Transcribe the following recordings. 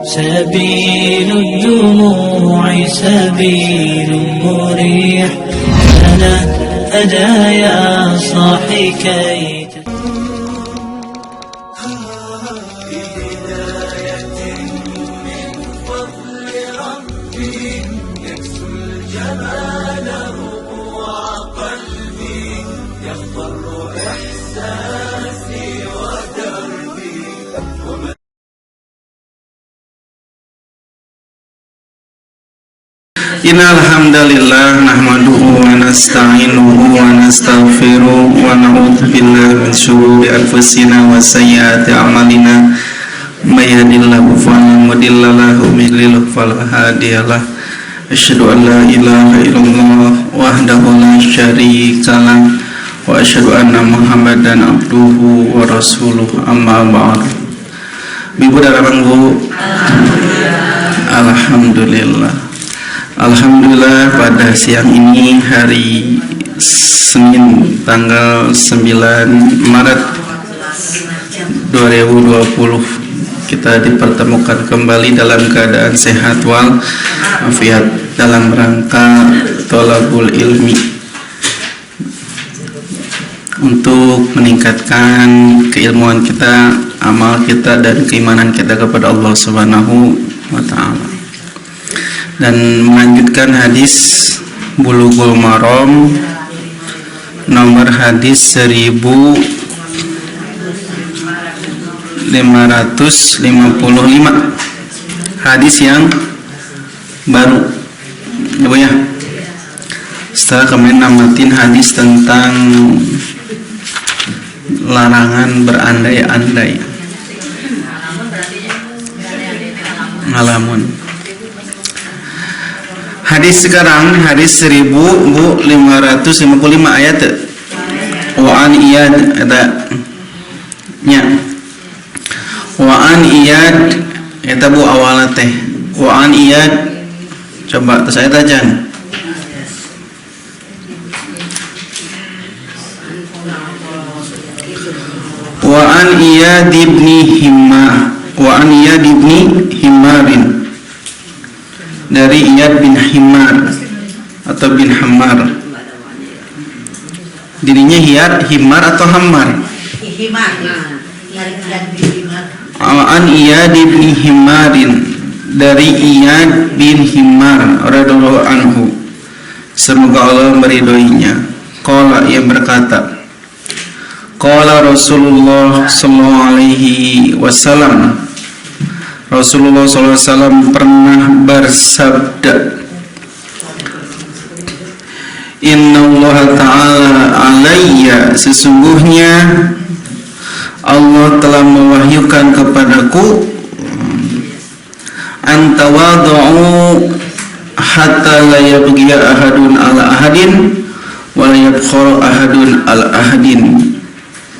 سبيل الدموع سبيل مريح أنا أدا يا صاحي كي Innal hamdalillah nahmaduhu wa nasta'inuhu wa nastaghfiruh wa na'udzu billahi min shururi anfusina wa sayyiati a'malina may yahdihillahu fala mudilla lahu wa may yudlil fala hadiyalah. Asyhadu an la ilaha illallah wahdahu la syarika lah wa asyhadu anna Muhammadan abduhu wa rasuluh amma ba'du. Bibu darabang Bu. Alhamdulillah. Alhamdulillah pada siang ini hari Senin tanggal 9 Maret 2020 kita dipertemukan kembali dalam keadaan sehat wal afiat dalam rangka thalabul ilmi untuk meningkatkan keilmuan kita, amal kita dan keimanan kita kepada Allah Subhanahu wa taala. Dan melanjutkan hadis Bulughul Maram nomor hadis 1555, hadis yang baru ya, setelah kemarin namatin hadis tentang larangan berandai-andai, ngalamun. Hadis sekarang hadis 1555 ayat wa an iyad ada nya wa an iyad eta bu awalna teh wa an iyad coba saya tajan wa an iyad ibni Himarin dari Iyad bin Himar atau bin Hammar. Dirinya Iyad, Himar atau Hammar? Himar. An Iyad bin Himarin dari Iyad bin Himar radhiyallahu anhu. Semoga Allah meridhoinya. Qala, ia berkata, qala Rasulullah sallallahu alaihi wasallam, Rasulullah SAW pernah bersabda, Inna Allah Ta'ala alayya, sesungguhnya Allah telah mewahyukan kepadaku, antawadu'u hatta la yabghiya ahadun ala ahadin wa la yabkhara ahadun ala ahadin,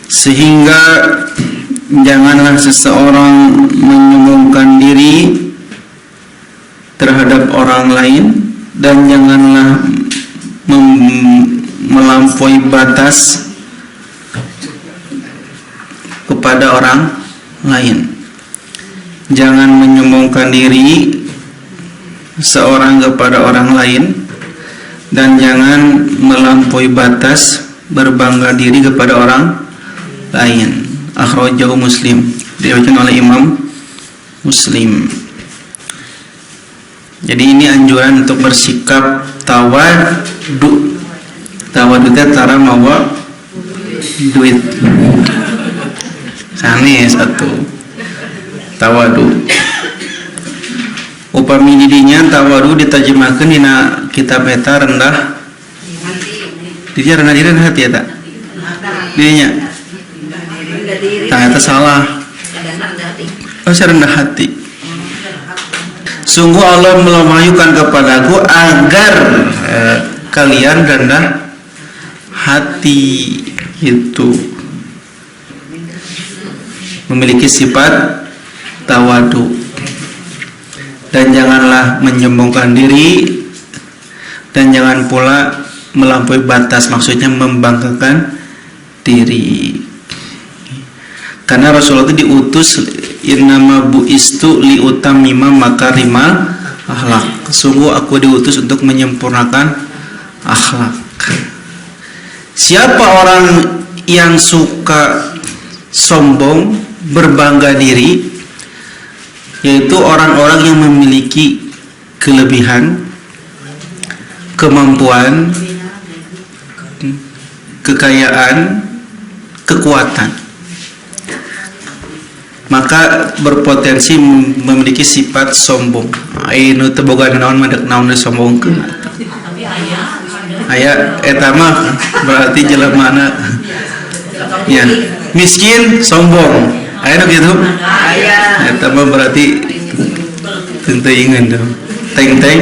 sehingga janganlah seseorang menyombongkan diri terhadap orang lain dan janganlah melampaui batas kepada orang lain. Jangan menyombongkan diri seorang kepada orang lain dan jangan melampaui batas berbangga diri kepada orang lain. Akhrajahu Muslim, diriwayatkan oleh Imam Muslim. Jadi ini anjuran untuk bersikap tawadu. Tawadu itu cara mawa duit. Sanes satu. Tawadu. Upami didinya tawadu ditajemahkeun dina kitab eta rendah. Didinya rendah diri hati ya tak? Didinya ternyata salah. Saya rendah hati. Sungguh Allah mewahyukan kepadaku agar kalian rendah hati, itu memiliki sifat tawadu, dan janganlah menyombongkan diri dan jangan pula melampaui batas, maksudnya membanggakan diri. Karena Rasulullah itu diutus innama bu'istu liutammima makarimal akhlak. Sungguh aku diutus untuk menyempurnakan akhlak. Siapa orang yang suka sombong, berbangga diri, yaitu orang-orang yang memiliki kelebihan, kemampuan, kekayaan, kekuatan, maka berpotensi memiliki sifat sombong. Anu teu boga naon madek naon sombongkeun. Aya eta mah berarti jelemana ya miskin sombong. Aya nu kitu? Aya. Eta mah berarti teu ingeun tuh. Teng-teng.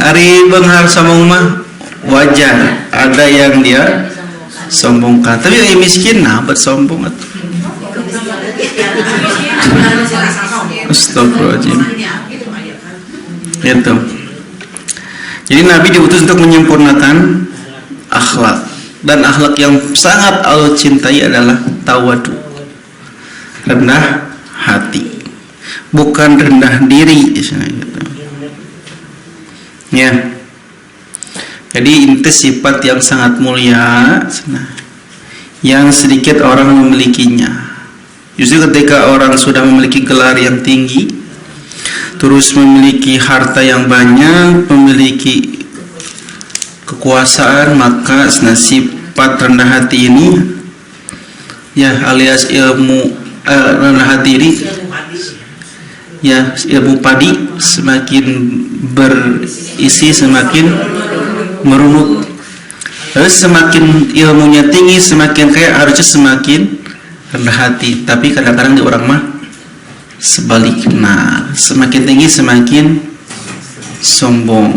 Ari beunghar sombong mah wajar, ada yang dia sombongkan. Tapi yang miskin nah bersombong atuh. Astagfirullahaladzim. Itu. Jadi Nabi diutus untuk menyempurnakan akhlak, dan akhlak yang sangat Allah cintai adalah tawadu, rendah hati, bukan rendah diri. Ya. Jadi itu sifat yang sangat mulia, yang sedikit orang memilikinya. Justru ketika orang sudah memiliki gelar yang tinggi, terus memiliki harta yang banyak, memiliki kekuasaan, maka sifat rendah hati ini, ya alias ilmu rendah hati ini, ya ilmu padi semakin berisi, semakin merunut. Terus semakin ilmunya tinggi, semakin kaya, harusnya semakin rendah hati. Tapi kadang-kadang di orang mah sebaliknya, semakin tinggi semakin sombong.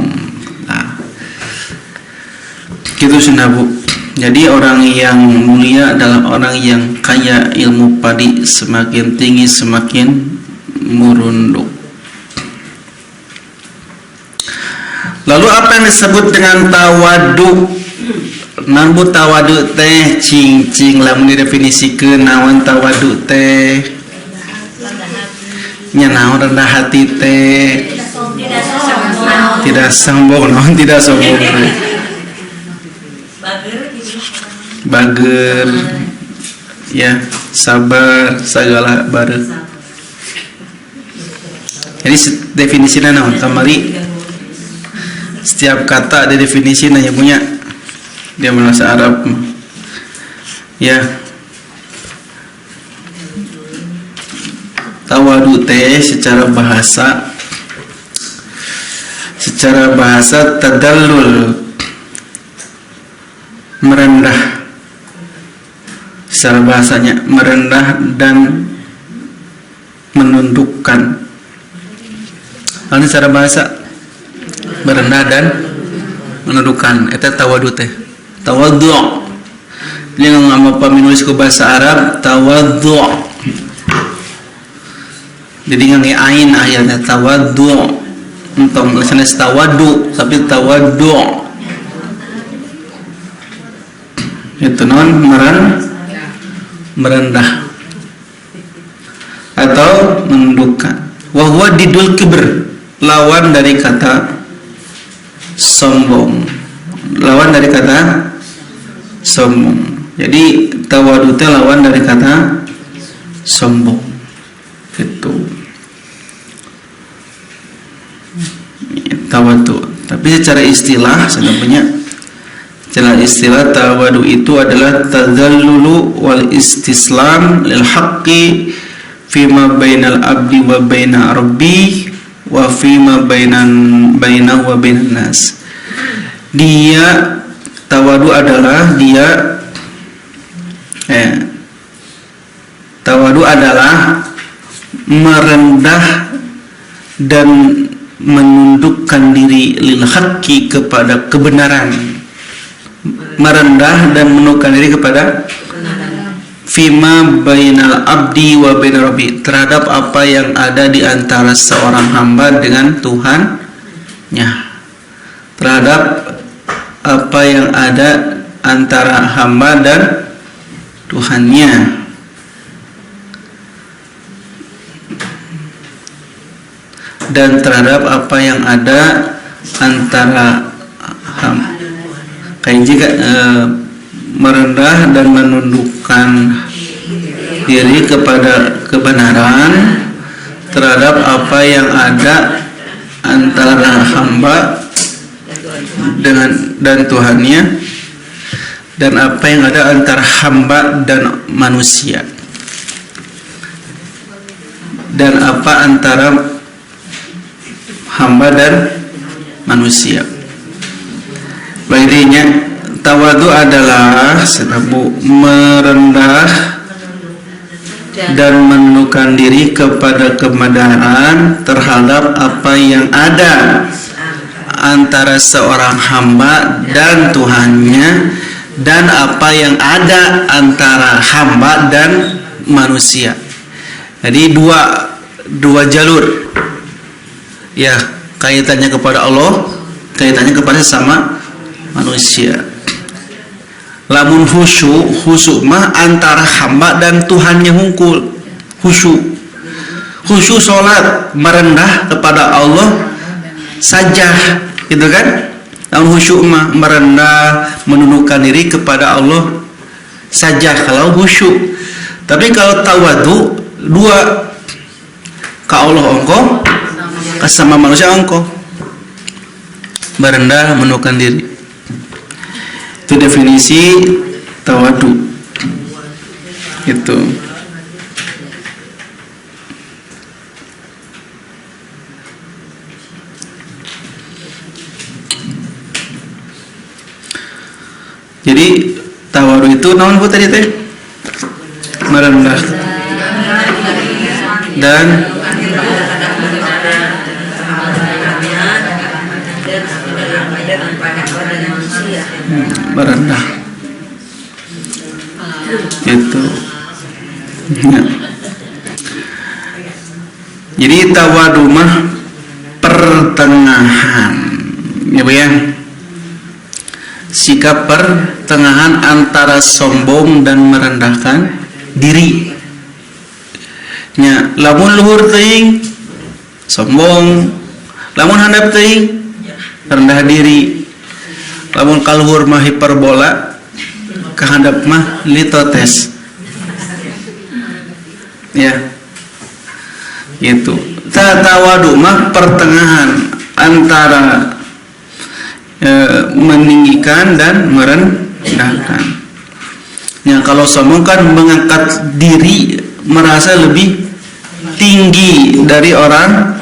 Nah, gitu Bu. Jadi orang yang mulia adalah orang yang kaya ilmu padi, semakin tinggi semakin merunduk. Lalu apa yang disebut dengan tawadu? Nambu tawadu teh cing-cing lamun didefinisikeun naon tawadu teh? Nya naon rendah hati teh? Tidak sombong, naon tidak sombong teh? Bager. Ya, sabar sagala bareu. Jadi definisinya naon? Kamari setiap kata ada definisi nanya punya dia bahasa Arab ya. Tawadu teh secara bahasa tadallul, merendah. Secara bahasanya merendah dan menundukkan. Ini secara bahasa merendah dan menundukkan. Eta tawadu teh. Tawaddu'. Ini ngama paminulis ke bahasa Arab tawaddu'. Jadi ngangi ain akhirnya tawaddu'. Entong tulisannya tawaddu tapi tawaddu'. Itu non merendah atau menundukkan. Wa huwa didul kibr, lawan dari kata sombong. Lawan dari kata sombong. Jadi tawadu teh lawan dari kata sombong. Itu tawadu. Tapi secara istilah sebenarnya secara istilah tawadu itu adalah tadzallulu wal istislam lil haqqi fima bainal abdi wa baina rabbi wa fima bainahu wa bainan nas. Dia tawadu adalah tawadu adalah merendah dan menundukkan diri lil haqqi kepada kebenaran, merendah dan menundukkan diri kepada fima bainal abdi wa baina rabbi, terhadap apa yang ada di antara seorang hamba dengan Tuhannya, terhadap apa yang ada antara hamba dan Tuhannya. dan terhadap apa yang ada antara kayak jika merendah dan menundukkan diri kepada kebenaran terhadap apa yang ada antara hamba dan Tuhannya, dan apa yang ada antara hamba dan manusia, dan apa antara hamba dan manusia. Intinya tawadu adalah merendah dan menundukkan diri kepada kebenaran terhadap apa yang ada antara seorang hamba dan Tuhannya, dan apa yang ada antara hamba dan manusia. Jadi dua jalur ya, kaitannya kepada Allah, kaitannya kepada sama manusia. Lamun khusyuk mah antara hamba dan Tuhannya hungkul. Khusyuk salat merendah kepada Allah saja, gitu kan? Lamun khusyuk mah merendah menundukkan diri kepada Allah saja kalau khusyuk. Tapi kalau tawadu dua, ka Allah engkau, ka sama manusia engkau. Merendah menundukkan diri. Itu definisi tawadu. Itu. Jadi tawadu itu naon bu tadi teh? Merendah dan merendah itu ya. Jadi tawadu mah pertengahan ya bu ya, sikap pertengahan antara sombong dan merendahkan diri nya. Lamun luhur teuing sombong, lamun handap teuing rendah diri. Lamun kaluhur mah hiperbola, kahandap mah litotes. Ya. Gitu. Tawadu mah pertengahan antara meninggikan dan merendahkan. Ya, kalau sombong kan mengangkat diri, merasa lebih tinggi dari orang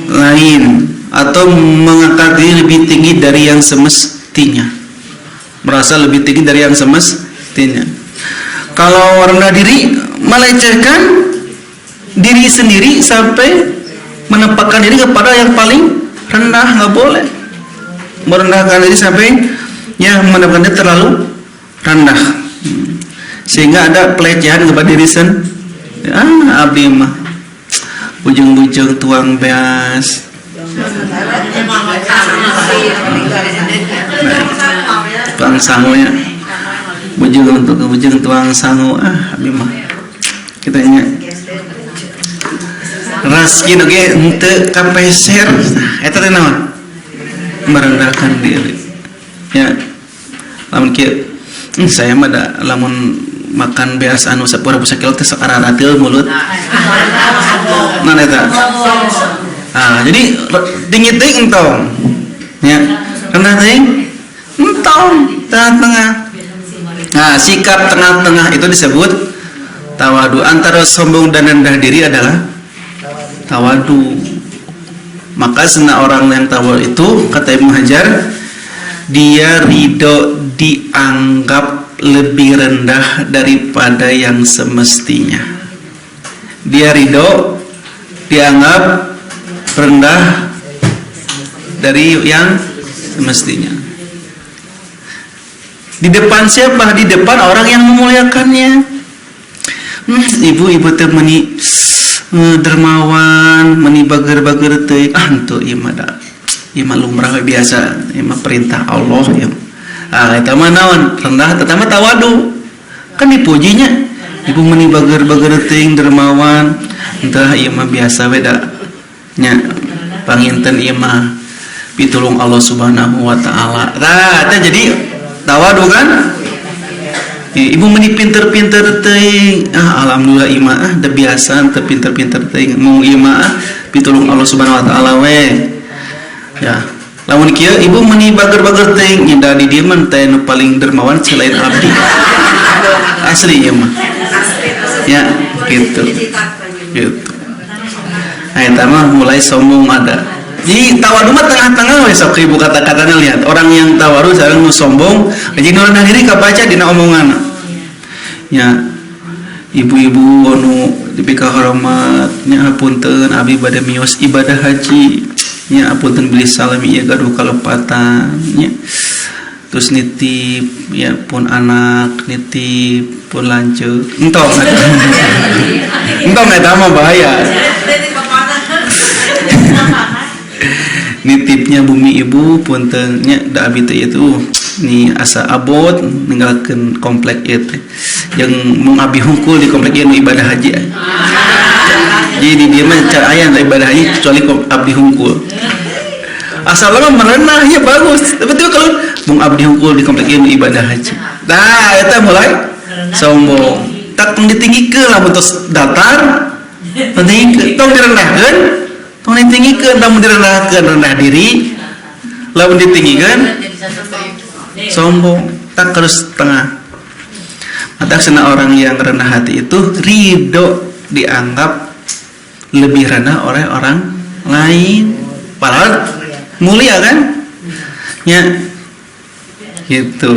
lain, atau mengangkat diri lebih tinggi dari yang semestinya, merasa lebih tinggi dari yang semestinya. Kalau rendah diri, melecehkan diri sendiri sampai menempatkan diri kepada yang paling rendah. Nggak boleh merendahkan diri sampai ya menempatkan diri terlalu rendah, sehingga ada pelecehan kepada diri sendiri. Abdi mah ujung-ujung tuang beas, tuang sangunya, ujung tuang sangu. Abdi mah kita nya raskin oke henteu kapeser. Eta teh naon? Merendahkan diri. Ya. Lamun kieu saya mah da lamun makan beas anu 10 sakilo teh sok araratil mulut. Nah eta. Jadi tinggi teuing entong. Ya. Rendah teuing entong, tengah-tengah. Nah, sikap tengah-tengah itu disebut tawadu. Antara sombong dan rendah diri adalah tawadu. Maka sena orang yang tawadu itu, kata Ibnu Hajar, dia ridho dianggap lebih rendah daripada yang semestinya. Dia ridho dianggap rendah dari yang semestinya. Di depan siapa? Di depan orang yang memuliakannya. Ibu teh meni dermawan, meni bager-bager teh. Henteu ieu mah da. Ieu mah lumrah biasa, ieu mah perintah Allah ya. Eta mah naon? Rendah eta mah tawadu. Kan dipujinya. Ibu meni bager-bager teh dermawan. Entah ieu mah biasa we da. Nya panginten ieu mah pitulung Allah Subhanahu wa taala. Tah eta jadi tawadu kan? Ibu meni pinter-pinter teuing. Alhamdulillah ieu mah da biasa teu pinter-pinter teuing. Mung ieu mah pitulung Allah Subhanahu wa taala we. Ya. Lamun kieu ibu meni bager-bager teuing nginda di dieu mah teh nu paling dermawan selain abdi. Asli ieu mah. Ya, gitu. Gitu. Nah, eta mah mulai sombong ada. Jadi tawadu mah tengah-tengah we sok ibu kata-katana lihat. Orang yang tawadu sareng nu sombong, jadi nu rendah diri kabaca dina omonganna. Ya. Ibu-ibu anu dipika hormat, nya hapunten abdi bade mios ibadah haji. Nya hapunten beli salami ieu gaduh kalepatan, nya. Terus nitip ya pun anak, nitip pun lanceuk. Entong eta. Entong eta mah bahaya. Nitipnya bumi ibu punten nya da abi teh itu ni asa abot ninggalkeun komplek ieu teh. Jeung mung abi hungkul di komplek ieu nu ibadah haji. Jadi dia mah cara aya ibadah haji kecuali abdi hungkul. Asal mah merenah ya bagus. Tapi kalau mung abdi hungkul di komplek ieu nu ibadah haji. Nah, eta mulai sombong. Tak ditinggikeun lamun tos datar. Penting tong direndahkeun. Tong ditinggikan, lamun direndahkan rendah diri, lamun ditinggikan sombong, tak terus tengah. Maka sana orang yang rendah hati itu ridho dianggap lebih rendah oleh orang lain, padahal mulia kan? Ya, gitu.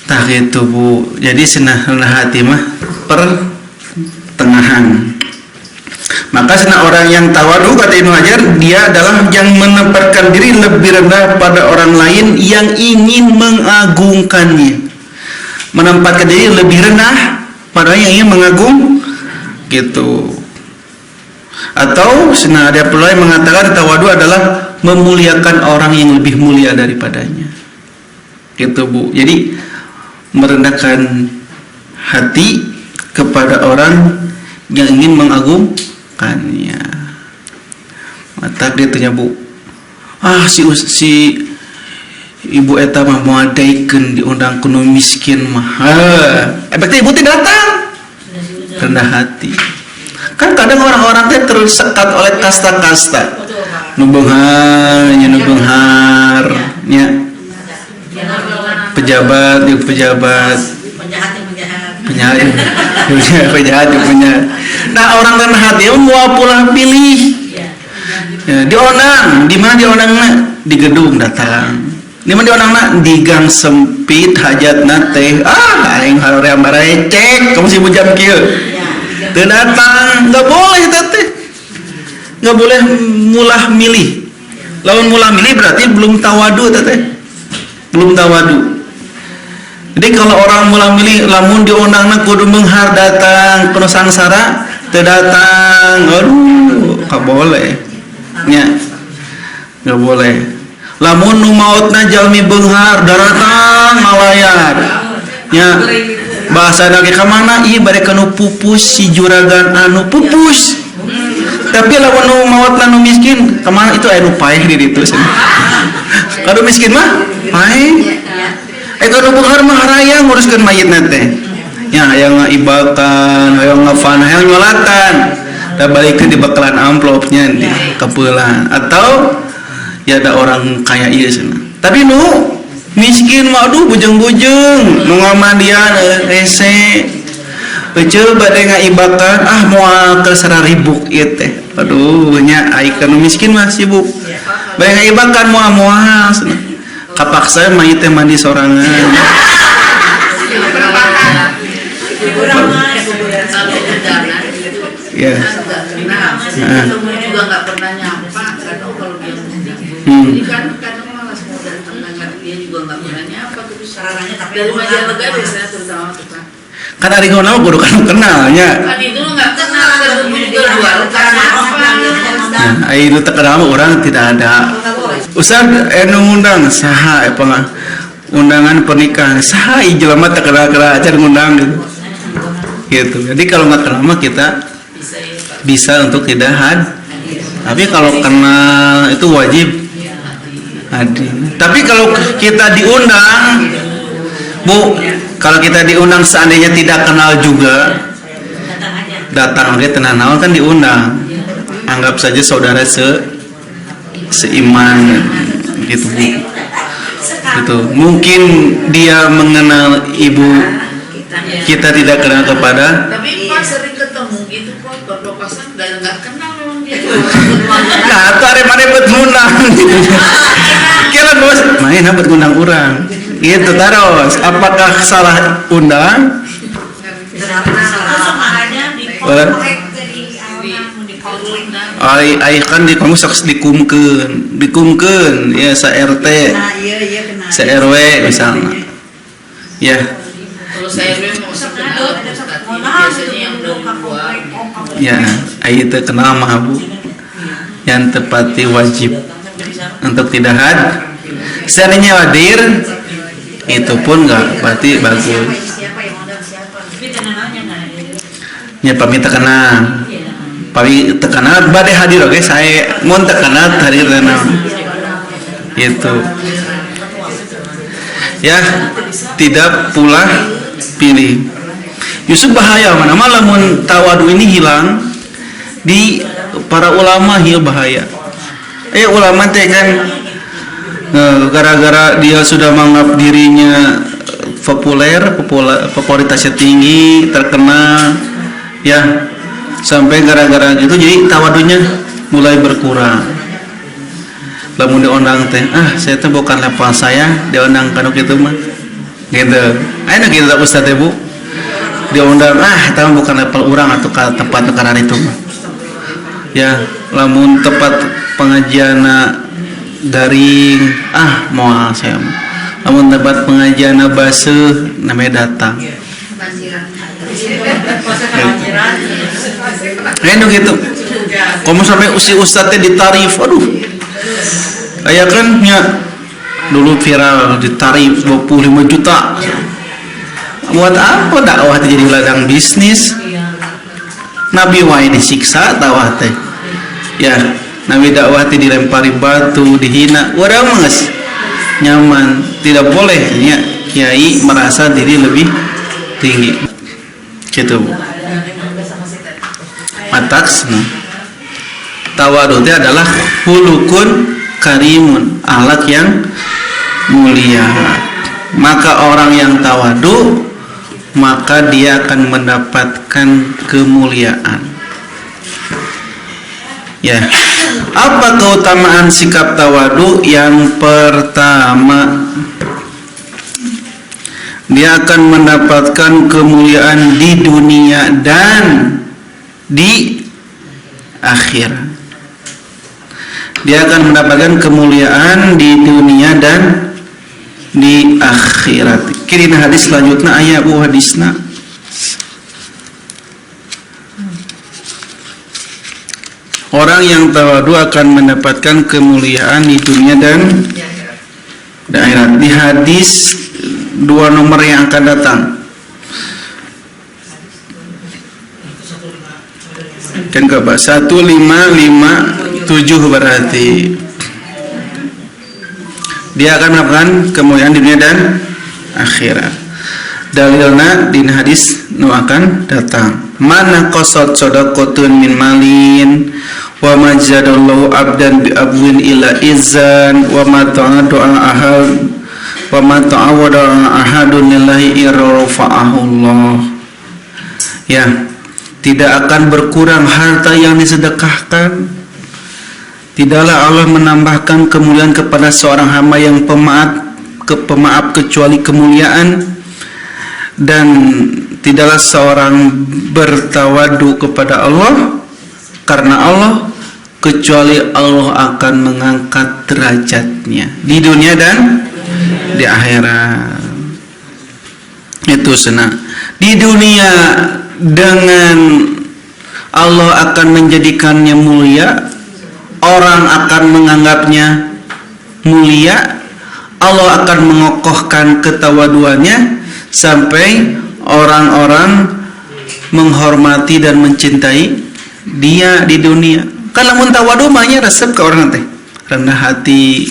Tak gitu bu. Jadi sana rendah hati mah pertengahan. Maka sana orang yang tawadu kata Ibnu Hajar, dia adalah yang menempatkan diri lebih rendah pada orang lain yang ingin mengagungkannya. Menempatkan diri lebih rendah pada yang ingin mengagung gitu. Atau sana ada pula yang mengatakan tawadu adalah memuliakan orang yang lebih mulia daripadanya. Gitu bu. Jadi merendahkan hati kepada orang yang ingin mengagungkannya. Mata dia tanya bu, si ibu eta mah mau adaikeun diundang kuno miskin mah. Efeknya ibu tidak datang. Rendah hati. Kan kadang orang-orang teh tersekat oleh kasta-kasta. Nu beunghar, nya nu beunghar, nya pejabat, penjahat. Nah orang rendah hati mau pulang pilih ya, di onang, di mana di onangna di gedung datang, di mana di onangna di gang sempit hajatna teh aing haream barai cek kamu si bujam kieu teu datang, nggak boleh teh, nggak boleh mulah milih. Lawan mulah milih berarti belum tawadu teh, belum tawadu. Jadi kalau orang mula milih lamun diundangna kudu menghar datang penuh sangsara teu datang, aduh enggak boleh nya, enggak boleh. Lamun nu maotna jalmi beunghar datang malayar nya bahasa ge ka mana ieu bade kanu pupus si juragan anu pupus. Tapi lamun nu maotna nu miskin ka mana itu aya nu paeh di ditu cenah. Kadu miskin mah paeh. Kalau beunghar mah haraya nguruskeun mayitna teh. Ya, hayang ngaibakan, hayang ngafan, hayang nyolatan. Da balikeun di bakalan amplopnya di kepeulan. Atau ya ada orang kaya ieu cenah. Tapi nu miskin mah aduh bujeng-bujeng, nu ngamandian hese. Beuceul bade ngaibakan, moal ke 1.000 ieu teh. Aduh nya ai kana miskin mah sibuk. Bade ngaibakan moal cenah. Kapaksa mayit teh mandi sorangan. Ya. Juga nggak pernah nyapa, nggak tahu kalau dia jadi kan kadang malas mau datang dia juga nggak pernah nyapa terus sarannya tapi dari Majalengka biasanya terutama tukang. Kan ari ngono kudu kan kenalnya. Kan itu nggak kenal ketemu juga luar karena apa? Nah, itu terkenal orang tidak ada. Ustaz ngundang saha undangan pernikahan saha jelema terkenal aja ngundang gitu. Jadi kalau nggak kenal mah kita bisa untuk tidak Tapi kalau kenal itu wajib hadir. Tapi kalau kita diundang, Bu, kalau kita diundang seandainya tidak kenal juga, datang aja tenang naon kan diundang. Anggap saja saudara seiman gitu, Bu. Gitu. Mungkin dia mengenal ibu, kita tidak kenal kepada. Tapi pas sering ketemu gitu kok berpapasan dan nggak kenal memang dia. Nah, itu ada ngundang. Kira bos, main dapat ngundang orang. Gitu terus. Apakah salah undang? Ai kan di kamu saks dikumkeun ya sa RT. Sa RW misalnya. Ya. Kalau saya mau kenal, biasanya yang dua. Ya, ai teu kenal mah Bu. Yang tepati wajib untuk tidak seandainya hadir itu pun enggak berarti bagus. Ya pamit kenal. Pami tekanan badai hadir oke saya mun tekanan hadir tenang itu ya tidak pula pilih justru bahaya mana lamun tawadu ini hilang di para ulama bahaya ulama teh kan gara-gara dia sudah menganggap dirinya popularitasnya tinggi terkenal ya sampai gara-gara gitu jadi tawadunya mulai berkurang. Lamun diundang teh, saya teh bukan level saya, diundang kanu kitu mah. Gitu. Ayeuna kitu Ustaz teh Bu. Diundang tahu bukan level urang atau ka tempat karana itu mah. Ya, lamun tempat pengajiana daring, moal saya mah. Lamun tempat pengajiana baseuh namanya datang. Gitu. Kamu sampai ustadznya ditarif, aduh. Kayak kan ya dulu viral ditarif 25 juta. Buat apa dakwah jadi ladang bisnis? Nabi wae disiksa dakwah teh. Ya, Nabi dakwah teh dilempari batu, dihina. Urang mah nyaman, tidak boleh ya kiai merasa diri lebih tinggi. Gitu. Mataks tawadu itu adalah hulukun karimun, akhlak yang mulia. Maka orang yang tawadu maka dia akan mendapatkan kemuliaan. Ya. Apa keutamaan sikap tawadu? Yang pertama, dia akan mendapatkan kemuliaan di dunia dan di akhirat. Dia akan mendapatkan kemuliaan di dunia dan di akhirat. Kirina hadis selanjutnya ayat hadisna. Orang yang tawadu akan mendapatkan kemuliaan di dunia dan di akhirat. Di hadis 2 nomor yang akan datang. Kan ke 1557 berarti dia akan mendapatkan kemuliaan di dunia dan akhirat. Dalilna di hadis nu akan datang. Mana qasad shadaqatun min malin wa majadallahu abdan bi abwin ila izan wa ma ta'adu'a ahad wa ma ta'awada ahadun lillahi irrafa'ahullah. Ya, tidak akan berkurang harta yang disedekahkan. Tidaklah Allah menambahkan kemuliaan kepada seorang hamba yang pemaaf kecuali kemuliaan, dan tidaklah seorang bertawadu kepada Allah karena Allah kecuali Allah akan mengangkat derajatnya di dunia dan di akhirat. Itu senang di dunia dengan Allah akan menjadikannya mulia, orang akan menganggapnya mulia, Allah akan mengokohkan ketawaduannya sampai orang-orang menghormati dan mencintai dia di dunia. Kan lamun tawadu mah nya resep ke orang teh. Rendah hati.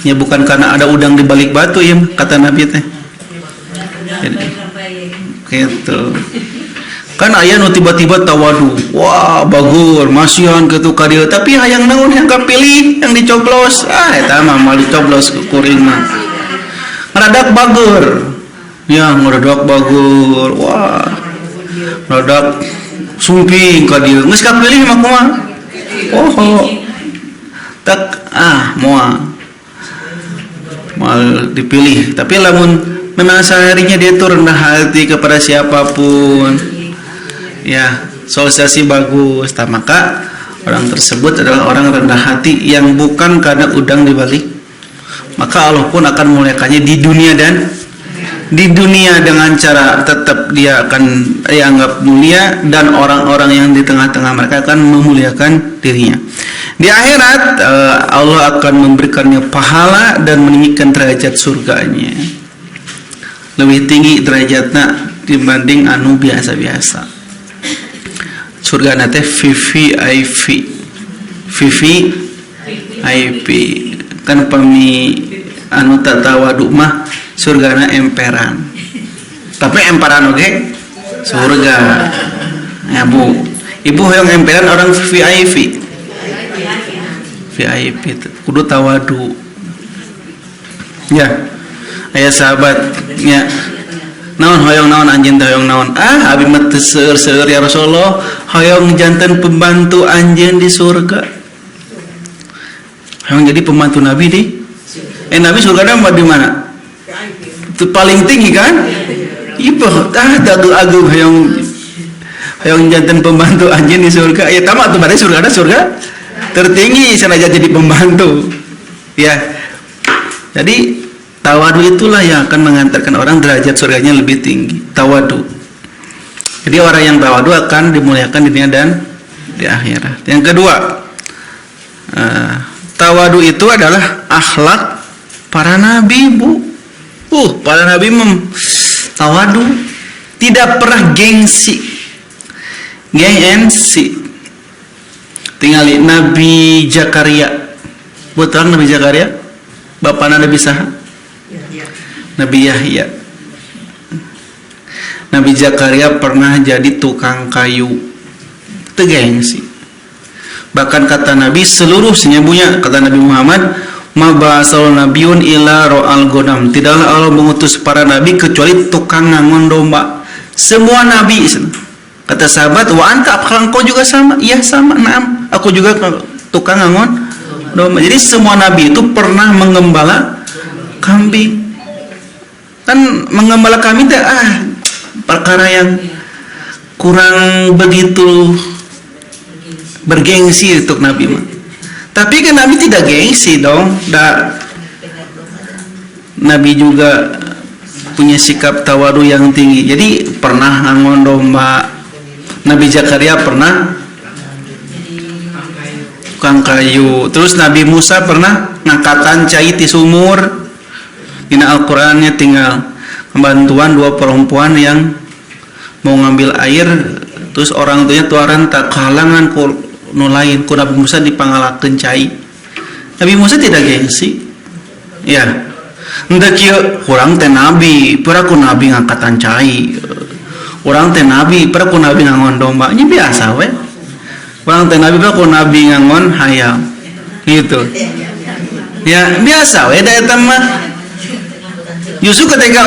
Ya bukan karena ada udang di balik batu ya kata Nabi teh. Jadi, gitu. Kan aya nu tiba-tiba tawadu. Wah, bagur, masihan kitu ka dieu, tapi hayang naon yang kapilih, yang dicoblos. Eta mah mal dicoblos ku kuring mah. Ngaradak bagur. Ya, ngaradak bagur. Wah. Ngaradak sumping ka dieu. Geus kapilih mah kumaha? Oh. Tak moal dipilih. Tapi lamun memang seharinya dia itu rendah hati kepada siapapun, ya sosialisasi bagus, maka orang tersebut adalah orang rendah hati yang bukan karena udang dibalik, maka Allah pun akan memuliakannya di dunia dan di dunia dengan cara tetap dia akan dianggap mulia dan orang-orang yang di tengah-tengah mereka akan memuliakan dirinya. Di akhirat Allah akan memberikannya pahala dan meninggikan derajat surganya. Lebih tinggi derajatnya dibanding anu biasa-biasa. Surga nate VIP kan pemi anu tatawadu mah surgana emperan. Tapi emperan oge surga. Ya Bu, Ibu hoyong emperan orang VIP kudu tawadu. Ya, aya sahabat nya naon hoyong naon anjeun teh hoyong naon, abi mah teu seueur ya Rasulullah, hoyong janten pembantu anjeun di surga. Hoyong jadi pembantu Nabi di Nabi surgana mah di mana? Itu paling tinggi kan? Ibu dagu-agung hoyong janten pembantu anjeun di surga. Ya tamat tuh berarti surga tertinggi senajan jadi pembantu. Ya. Jadi tawadu itulah yang akan mengantarkan orang derajat surganya lebih tinggi. Tawadu. Jadi orang yang tawadu akan dimuliakan di dunia dan di akhirat. Yang kedua, tawadu itu adalah akhlak para nabi, Bu. Para nabi tawadu, tidak pernah gengsi. Tinggali Nabi Zakaria. Betul Nabi Zakaria? Bapakna Nabi saha? Nabi Yahya. Nabi Zakaria pernah jadi tukang kayu. Teu gengsi. Bahkan kata Nabi seluruh senyabunya, kata Nabi Muhammad, ma ba'asal nabiyun ila ra'al ghanam. Tidaklah Allah mengutus para nabi kecuali tukang ngangon domba. Semua nabi. Kata sahabat, wa anta apakah engkau juga sama? Iya sama, naam. Aku juga tukang ngangon domba. Jadi semua nabi itu pernah mengembala kambing. Kan mengembala kambing teh perkara yang kurang begitu bergengsi untuk nabi mah. Tapi kan nabi tidak gengsi dong. Nabi juga punya sikap tawadu yang tinggi. Jadi pernah ngangon domba. Nabi Zakaria pernah tukang kayu. Terus Nabi Musa pernah ngangkatan cai di sumur. Dina Al-Qur'annya tinggal bantuan dua perempuan yang mau ngambil air, terus orang tuanya tuaran tak kalangan ku nu lain, ku Nabi Musa dipangalakeun cai. Nabi Musa tidak gengsi. Ya. Henteu kieu urang teh nabi, peraku nabi ngangkatan cai. Orang teh nabi, peraku nabi ngangon domba. Ini biasa we. Orang teh nabi, peraku nabi ngangon hayam. Gitu. Ya, biasa we da eta mah. Justru ketika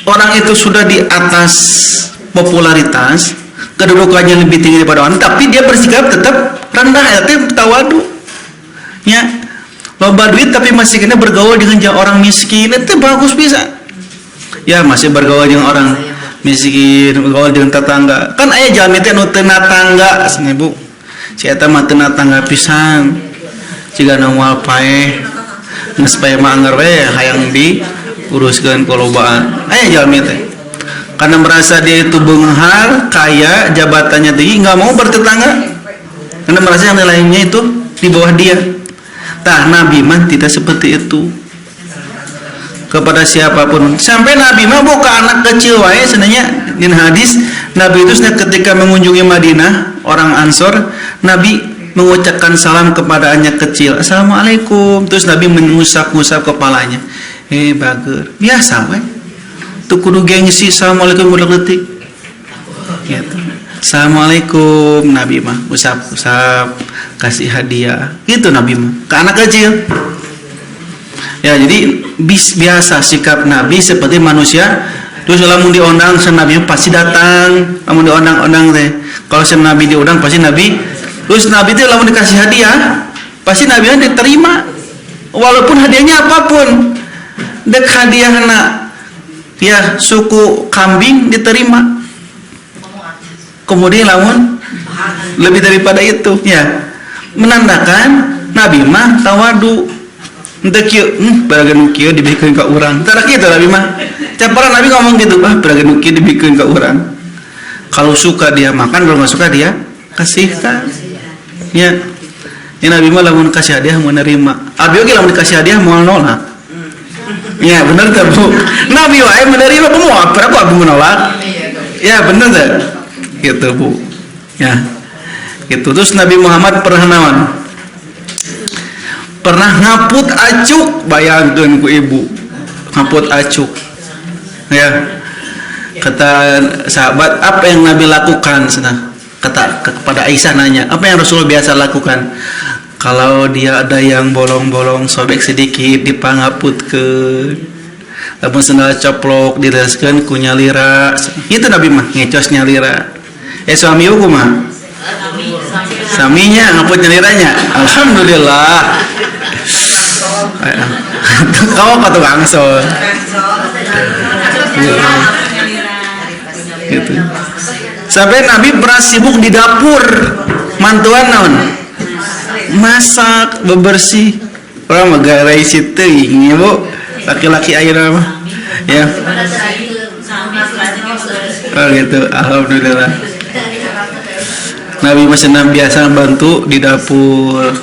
orang itu sudah di atas popularitas, kedudukannya lebih tinggi daripada orang, tapi dia bersikap tetap rendah, itu tawadu. Ya. Loba duit tapi masih kena bergaul dengan orang miskin, itu bagus bisa. Ya, masih bergaul dengan orang miskin, bergaul dengan tetangga. Kan aya jalmi teh nu teu natangga, cenah Bu. Si eta mah teu natangga pisan. Ciga na moal paeh. Geus paeh mah anggar we hayang diuruskeun kolobaan. Aya jalmi teh. Karena merasa dia itu beunghar, kaya, jabatannya tinggi, enggak mau bertetangga. Karena merasa yang lainnya itu di bawah dia. Tah Nabi mah tidak seperti itu kepada siapapun. Sampai Nabi mah bukan anak kecil wae sebenarnya. Di hadis Nabi itu ketika mengunjungi Madinah orang Ansor, Nabi mengucapkan salam kepada anak kecil, assalamualaikum, terus Nabi mengusap-usap kepalanya. Bager, biasa weh. Tuh kudu gengsi, assalamualaikum budak letik. Gitu. Assalamualaikum, Nabi mah usap-usap, kasih hadiah. Gitu Nabi mah ke anak kecil. Ya, jadi biasa sikap Nabi seperti manusia. Terus lamun diundang sama Nabi pasti datang, lamun diundang-undang teh. Kalau sama Nabi diundang pasti Nabi. Terus Nabi itu lamun dikasih hadiah, pasti Nabi diterima. Walaupun hadiahnya apapun. Dek hadiahna ya suku kambing diterima. Kemudian lamun lebih daripada itu ya menandakan Nabi mah tawadu. Entah kieu, baragan kieu dibikeun ka urang. Tara kitu Nabi mah. Capara Nabi ngomong gitu, baragan kieu dibikeun ka urang. Kalau suka dia makan, kalau enggak suka dia kasihkan. Ya. Ini Nabi mah lamun kasih hadiah mau nerima. Abi oge lamun dikasih hadiah mau nolak. Ya, benar teh, Bu. Nabi wae menerima mau apa aku menolak. Ya, benar teh. Gitu, Bu. Ya. Gitu. Terus Nabi Muhammad pernah naon? Pernah ngaput acuk, bayangkeun ku ibu. Ngaput acuk. Ya. Kata sahabat, apa yang Nabi lakukan? Kata kepada Aisyah nanya, apa yang Rasulullah biasa lakukan? Kalau dia ada yang bolong-bolong sobek sedikit dipangaputkeun. Lamun sendal coplok direskeun ku nyalira. Itu Nabi mah ngecos nyalira. Suami ku mah saminya ngaput nyaliranya. Alhamdulillah. Kau apa tuh kangsol? Gitu. Sampai Nabi pernah sibuk di dapur, mantuan naon? Masak, bebersih. Orang magarai situ, ya Bu. Laki-laki ayeuna mah. Ya. Oh gitu. Alhamdulillah. Nabi masih biasa bantu di dapur.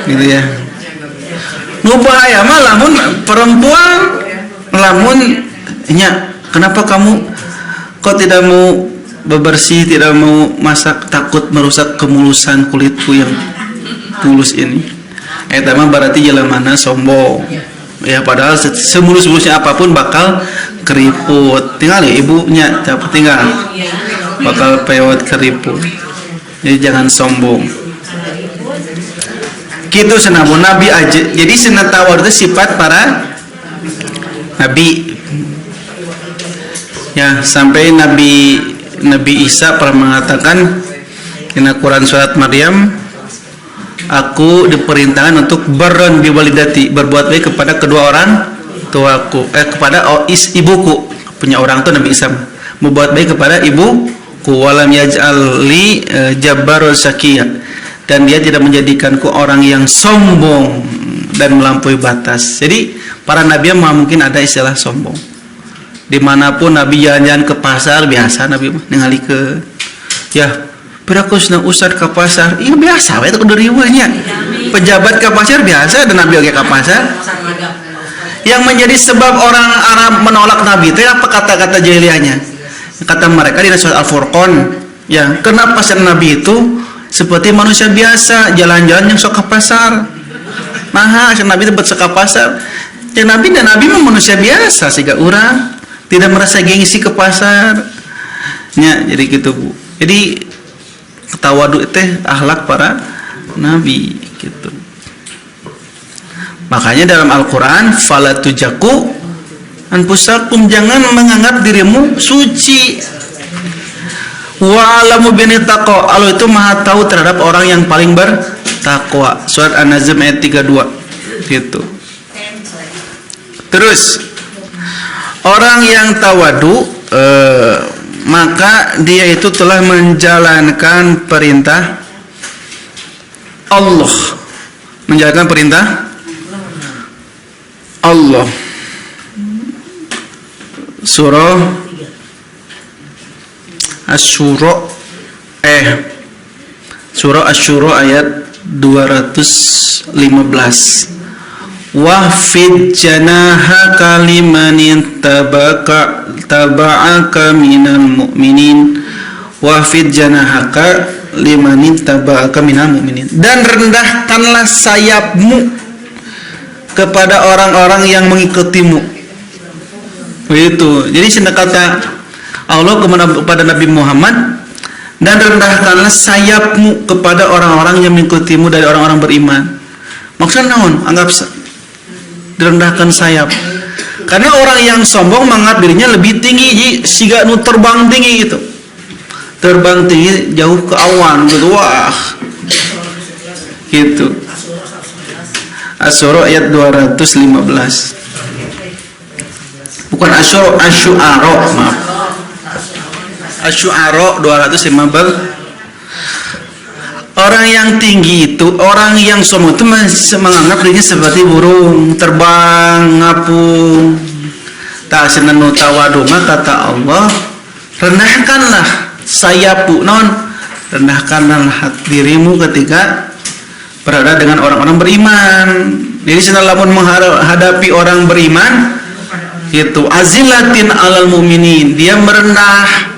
Gitu ya. Nu bahaya mah lamun perempuan lamun nya, kenapa kamu kok tidak mau bebersih, tidak mau masak, takut merusak kemulusan kulitku yang mulus ini. Eta mah berarti jelemana sombong. Ya padahal semulus-mulusnya apapun bakal keriput. Tinggal ya ibunya tinggal bakal pewot keriput. Jadi jangan sombong. Gitu senamun Nabi aja. Jadi senatawar itu sifat para Nabi. Ya, sampai Nabi Isa pernah mengatakan di Quran surat Maryam, aku diperintahkan untuk barron biwalidati, berbuat baik kepada kedua orang tuaku, kepada ibuku. Punya orang tuh Nabi Isa, membuat baik kepada ibuku. Walam yaj'alli jabbarun syaqiyya, dan dia tidak menjadikanku orang yang sombong dan melampaui batas. Jadi para nabi mungkin ada istilah sombong. Dimanapun Nabi jalan-jalan ke pasar biasa Nabi ningali ke ya berakusna ustad ke pasar iya biasa itu kudu riweunya pejabat ke pasar biasa dan Nabi oge ke pasar. Yang menjadi sebab orang Arab menolak Nabi itu apa kata-kata jahiliyahnya? Kata mereka di surat Al-Furqan ya, kenapa pasar Nabi itu seperti manusia biasa jalan-jalan yang sok ke pasar. Nah, Nabi itu sok ke pasar. Ya Nabi manusia biasa sehingga urang tidak merasa gengsi ke pasar. Ya, jadi gitu Bu. Jadi tawadu teh akhlak para nabi gitu. Makanya dalam Al-Qur'an fala tujaku anfusakum, jangan menganggap dirimu suci. Wa alamu binitaqwa, Allah itu maha tahu terhadap orang yang paling bertakwa. Surat An-Najm ayat 32 gitu. Terus orang yang tawadu maka dia itu telah menjalankan perintah Allah. Menjalankan perintah Allah. Surah Asy-Syura ayat 215. Wahfid janahaka liman taba'aka minal mu'minin. Wahfid janahaka, liman ittaba'aka minal mu'minin. Dan rendahkanlah sayapmu kepada orang-orang yang mengikutimu. Begitu. Jadi senda kata Allah kepada Nabi Muhammad, dan rendahkanlah sayapmu kepada orang-orang yang mengikutimu dari orang-orang beriman. Maksudnya naon? Anggap direndahkan sayap. Karena orang yang sombong menganggap dirinya lebih tinggi, siga nu terbang tinggi gitu. Terbang tinggi jauh ke awan gitu. Wah. Gitu. Asy-Syura ayat 215. Bukan Asy-Syu'ara, maaf. Asy-Syu'ara 215. Orang yang tinggi itu, orang yang sombong itu menganggap dirinya seperti burung terbang ngapung. Tak senenu tawadu, kata Allah, rendahkanlah sayapmu, rendahkanlah dirimu ketika berada dengan orang-orang beriman. Jadi senalamun menghadapi orang beriman, itu azilatin alal mu'minin, dia merendah.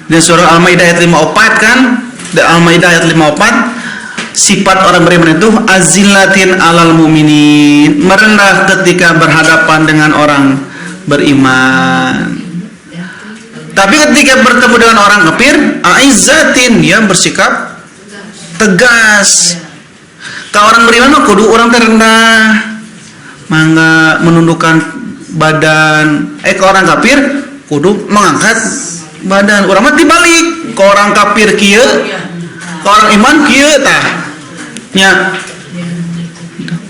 Di surah Al-Maidah ayat 54 kan? Al-Maidah ayat 54, sifat orang beriman itu azilatin alal mu'minin, merendah ketika berhadapan dengan orang beriman. Tapi ketika bertemu dengan orang kafir, aizzatin, dia bersikap tegas. Kalau orang beriman mah kudu orang terendah, mangga menundukkan badan. Kalau orang kafir kudu mengangkat badan. Urang mah dibalik. Ke orang kafir kieu, ke orang iman kieu tah. Nya.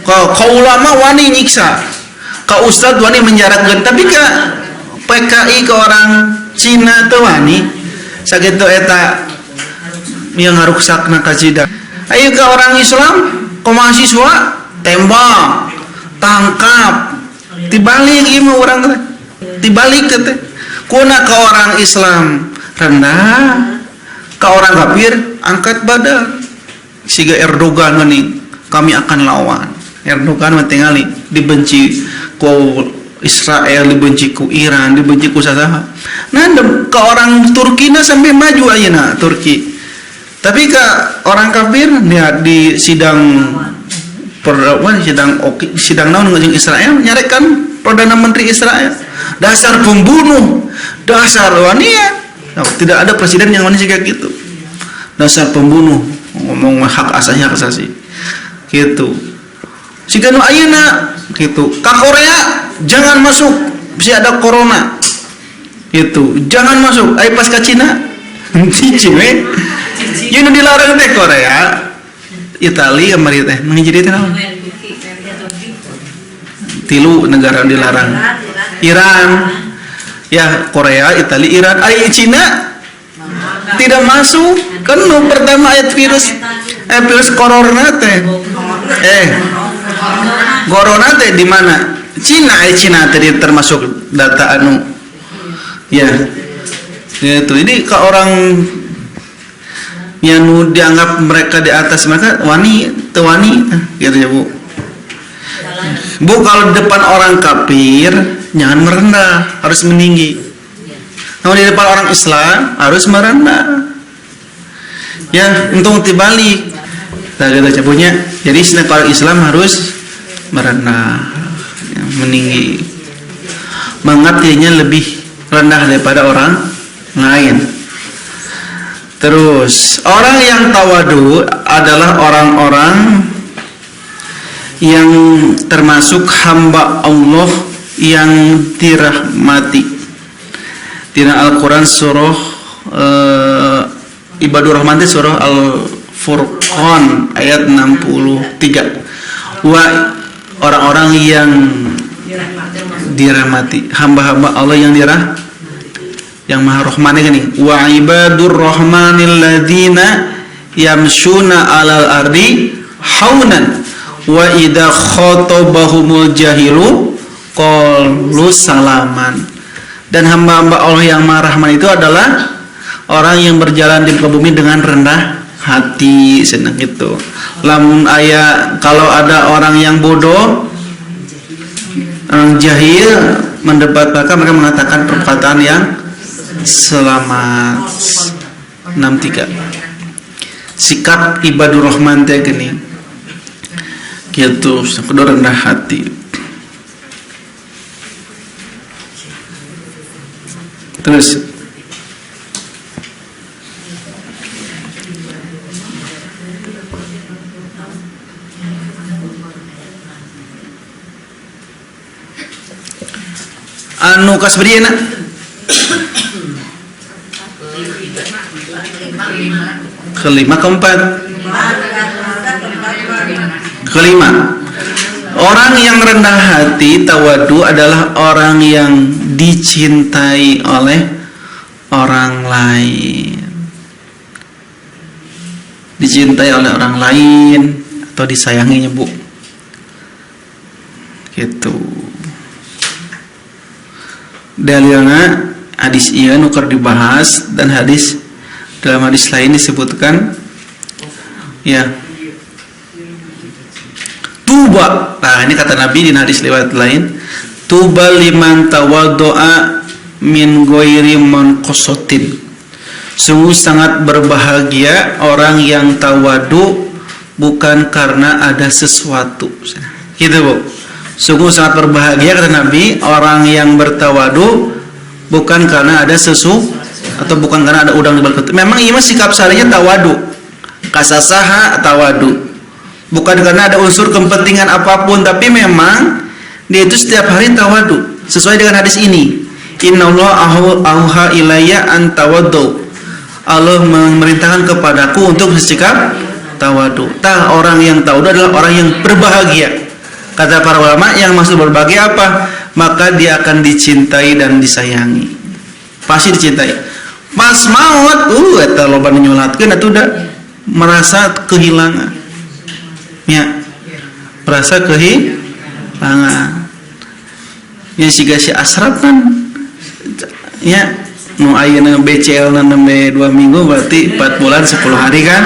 Ka ulama wani nyiksa. Ka ustad wani menjarakeun, tapi ka PKI ke orang Cina teu wani. Sakitu eta yang ngaruksakna kajida. Ayo ke orang Islam, ke mahasiswa tembak, tangkap. Dibalik ieu mah urang teh. Dibalik teh. Kuna ke orang Islam rendah, ke orang kafir angkat badan. Siga Erdogan nih, kami akan lawan. Erdogan tingali dibenci ku Israel, dibenci ku Iran, dibenci ku saha. Nah, ke orang Turki na sampai maju ayeuna Turki. Tapi ke orang kafir lihat di sidang sidang naon jeung Israel nyarekan Perdana Menteri Israel. Dasar pembunuh, dasar wania. Nah, tidak ada presiden yang manusia kayak gitu. Dasar pembunuh, ngomong hak asasi gitu. Siga nu ayeuna gitu. Ka Korea jangan masuk, bisa ada corona. Gitu. Jangan masuk. Ai pas ka Cina. Cicing we. Ieu nu dilarang teh Korea. Itali kamari teh. Ngijiri teh naon? 3 negara dilarang. Iran. Ya, Korea, Italia, Iran, Cina tidak masuk. Kan pertama ayat virus corona teh. Corona teh di mana? Cina teh termasuk data anu. Ya. Gitu. Ini ke orang yang dianggap mereka di atas mereka wani gitu ya, Bu. Bu, kalau di depan orang kafir jangan merendah, harus meninggi. Namun di depan orang Islam harus merendah. Ya, untung dibalik. Kita punya. Jadi kalau Islam harus merendah, ya, meninggi. Mengertinya lebih rendah daripada orang lain. Terus, orang yang tawadu adalah orang-orang yang termasuk hamba Allah yang dirahmati. Di Al-Quran surah Ibadur Rahman surah Al-Furqan ayat 63. Orang-orang yang dirahmati, hamba-hamba Allah yang yang Maha Rahman ini. Wa ibadur rahmanil ladzina yamshuna 'alal ardi haunan wa idza khatabahumul jahilu qalu salaman. Dan hamba-hamba Allah yang Maha Rahman itu adalah orang yang berjalan di muka bumi dengan rendah hati, senang itu. Lamun kalau ada orang yang bodoh, orang jahil mendebat mereka mengatakan perkataan yang selamat. 63. sikap ibadur rahman teh gini gitu, kudu rendah hati. Terus anu kasbariana kelima keempat kelima, orang yang rendah hati tawadu adalah orang yang dicintai oleh orang lain, dicintai oleh orang lain atau disayanginya, Bu, gitu. Dalilnya hadis ieu nu keur dibahas dan hadis dalam hadis lain disebutkan ya tuba. Nah, ini kata Nabi di hadis lewat lain, tuba liman tawaddo'a min ghairi manqasatin. Sungguh sangat berbahagia orang yang tawadu bukan karena ada sesuatu. Gitu, Bu. Sungguh sangat berbahagia kata Nabi orang yang bertawadu bukan karena ada sesuatu atau bukan karena ada udang di balik. Memang ieu sikap sarinya tawadu. Kasasaha tawadu. Bukan karena ada unsur kepentingan apapun, tapi memang dia itu setiap hari tawadu sesuai dengan hadis ini. Innallaha auha ilayya an tawaddu. Allah memerintahkan kepadaku untuk bersikap tawadu. Orang yang tawadu adalah orang yang berbahagia. Kata para ulama, yang maksud berbahagia apa? Maka dia akan dicintai dan disayangi. Pasti dicintai. Pas maut, eta loba nyolatkeun atuh udah merasa kehilangan. Ya. Merasa kehilangan. Ya siga si asraf kan. Ya, nu ayeuna BCL na nembe 2 minggu berarti 4 bulan 10 hari kan.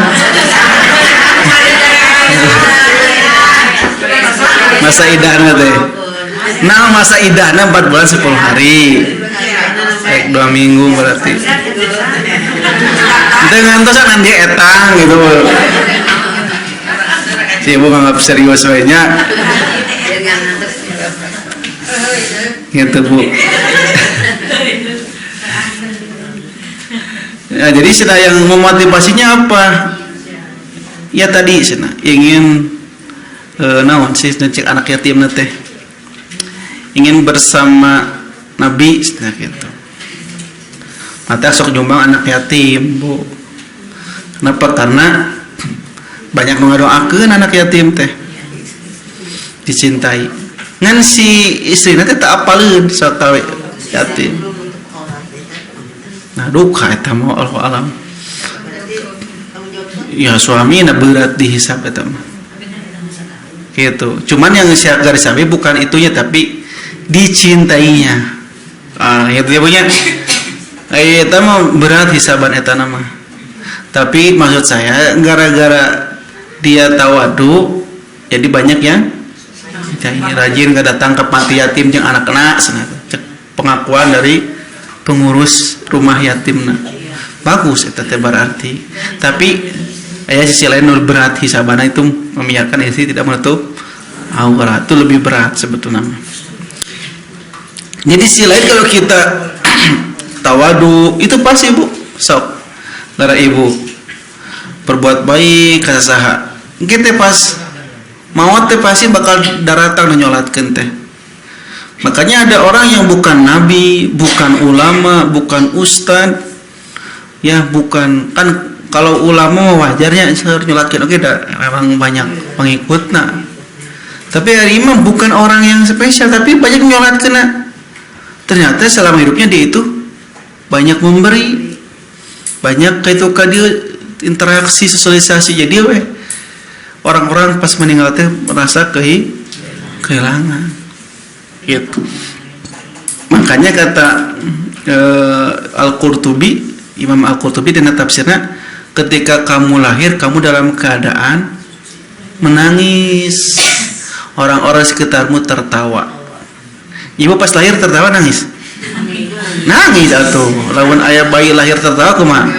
Masa idahna teh. Nah, masa idahna 4 bulan 10 hari. 2 minggu berarti. Dengan tosan dia etang gitu. Si ibu nganggap serius we nya. Gitu, Bu. Ya, jadi sudah yang memotivasinya apa? Ya tadi sana ingin naon sih cek anak yatim teh ingin bersama Nabi gitu. Mata sok nyumbang anak yatim, Bu. Kenapa? Karena banyak ngadoakeun anak yatim teh dicintai. Ngan si istrina teh tak apaleun sok kawe yatim. Nah, duka eta mah Allah alam. Ya suami na berat dihisab eta mah. Gitu. Cuman yang saya garis bawahi bukan itunya tapi dicintainya. Itu dia punya. Eta mah berat hisaban eta nama. Tapi maksud saya gara-gara dia tawadu jadi banyak yang rajin gak datang ke panti yatim jeung anak-anak cenah. Pengakuan dari pengurus rumah yatimna. Bagus eta teh berarti. Tapi aya sisi lain berat hisabana itu membiarkan istri tidak menutup aurat itu lebih berat sebetulnya. Jadi sisi lain kalau kita tawadu itu pasti, Bu, sok lara ibu berbuat baik ka saha kita pas maot teh pasti bakal daratang nyolatkeun teh. Makanya ada orang yang bukan nabi, bukan ulama, bukan ustad, ya bukan kan. Kalau ulama wajarnya seueur nyolatkeun oke da memang banyak pengikutna. Tapi hari imam bukan orang yang spesial tapi banyak nyolatkeun. Ternyata selama hidupnya dia itu banyak memberi, banyak kaitu ka dia interaksi sosialisasi. Jadi we orang-orang pas meninggal teh merasa kehilangan. Gitu. Makanya kata Al-Qurtubi, Imam Al-Qurtubi dalam tafsirnya, ketika kamu lahir, kamu dalam keadaan menangis, orang-orang sekitarmu tertawa. Ibu pas lahir tertawa nangis? Nangis atuh. Lawan ayah bayi lahir tertawa kumaha?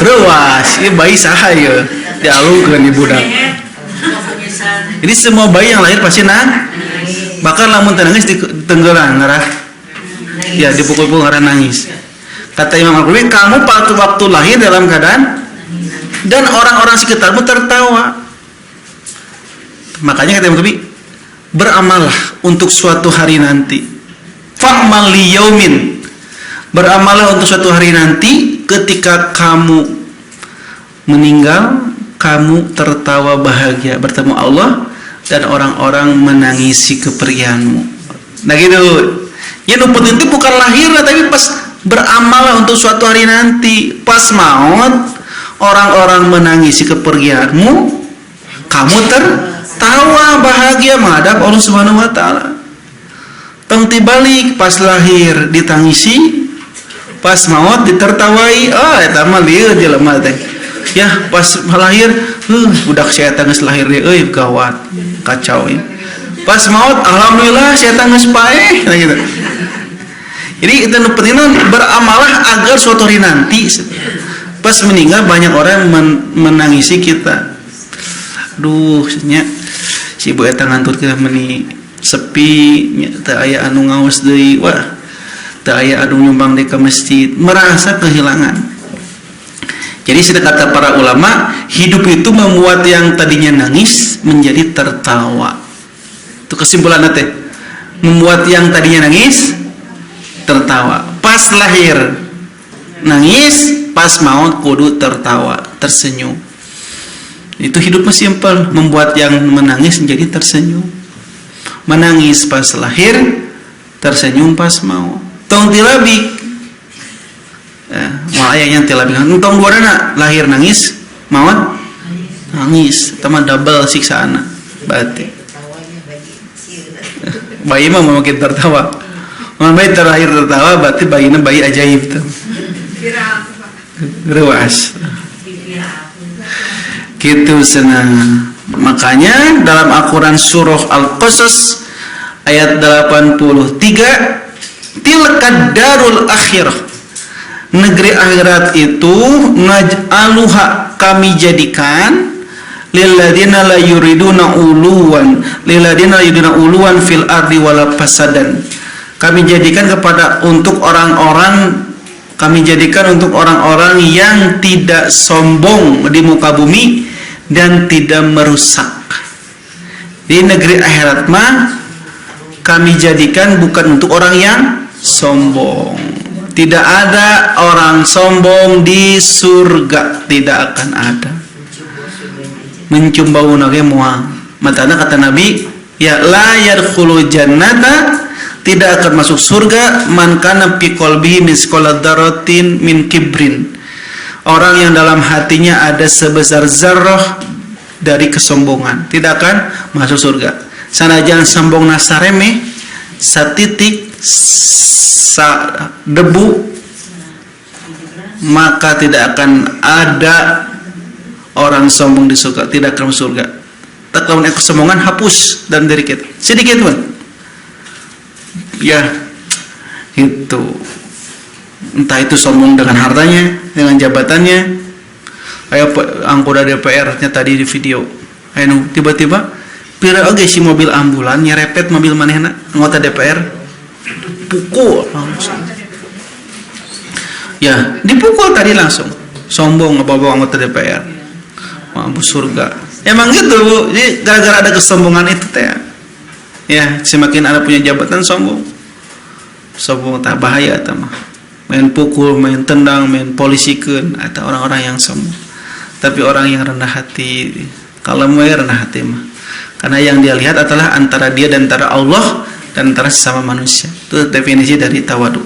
Ruas, ini bayi saha ya dialungkeun di budak. Jadi semua bayi yang lahir pasti bahkan lamun teu nangis ditenggelan ngarah. Ya dipukul-pukul ngarah nangis. Kata Imam Al-Qurtubi, kamu waktu lahir dalam keadaan dan orang-orang sekitarmu tertawa. Makanya kata Imam Al-Qurtubi, beramallah untuk suatu hari nanti. Fa'mal liyaumin. Beramallah untuk suatu hari nanti ketika kamu meninggal, kamu tertawa bahagia bertemu Allah dan orang-orang menangisi kepergianmu. Nah gitu. Ya nu penting itu bukan lahir tapi pas beramallah untuk suatu hari nanti. Pas maut, orang-orang menangisi kepergianmu, kamu tertawa bahagia menghadap Allah Subhanahu wa taala. Tong tibalik pas lahir ditangisi, pas maut ditertawai. Eta mah lieu jelema teh. Ya pas lahir, budak saya geus lahir deui euy gawat, kacau ya. Pas maut alhamdulillah saya geus paeh nah gitu. Jadi itu penting beramalah agar suatu hari nanti pas meninggal banyak orang menangisi kita. Duh, nya si ibu eta ngantur kita meni sepi, teu aya anu ngaos deui, wah. Teu aya anu nyumbang di ka masjid, merasa kehilangan. Jadi sudah kata para ulama, hidup itu membuat yang tadinya nangis menjadi tertawa. Itu kesimpulan teh. Membuat yang tadinya nangis tertawa. Pas lahir nangis, pas maut kudu tertawa, tersenyum. Itu hidupnya simpel, membuat yang menangis menjadi tersenyum. Menangis pas lahir, tersenyum pas maut. Tong tilabik. Wah ayahnya tilabik. Tong duana lahir nangis, maut nangis. Tama double siksaana. Berarti bayi mah mungkin tertawa. Mun bayi terakhir tertawa berarti bayinya bayi ajaib tuh. Ruas. Gitu senang. Makanya dalam Al-Quran surah Al-Qasas ayat 83, tilkad darul akhirah, negeri akhirat itu naj'aluha, kami jadikan lilladzina la yuriduna uluwan fil ardi wala fasadan, kami jadikan untuk orang-orang yang tidak sombong di muka bumi dan tidak merusak. Di negeri akhirat mah kami jadikan bukan untuk orang yang sombong. Tidak ada orang sombong di surga, tidak akan ada. Mencumbauna ge moal. Matana kata Nabi, ya la yadkhulu jannata, tidak akan masuk surga man kana fi qalbihi misqala dzarratin min kibrin. Orang yang dalam hatinya ada sebesar zarrah dari kesombongan, tidak akan masuk surga. Sanajan sombongna saremeh satitik debu, maka tidak akan ada orang sombong di surga, tidak akan masuk surga. Tak lawan kesombongan hapus dan diri kita sedikit pun. Ya, itu entah itu sombong dengan hartanya, dengan jabatannya. Kayak anggota DPR-nya tadi di video. Anu tiba-tiba pira oge si mobil ambulan nyerepet mobil manehna anggota DPR. Pukul langsung. Ya, dipukul tadi langsung. Sombong ngebawa anggota DPR. Mampu surga. Emang gitu, Bu. Jadi gara-gara ada kesombongan itu teh. Ya, semakin ada punya jabatan sombong. Sombong tak bahaya eta mah. Main pukul, main tendang, main polisikeun eta orang-orang yang sombong. Tapi orang yang rendah hati, kalem we rendah hati mah. Karena yang dia lihat adalah antara dia dan antara Allah dan antara sesama manusia. Itu definisi dari tawadu.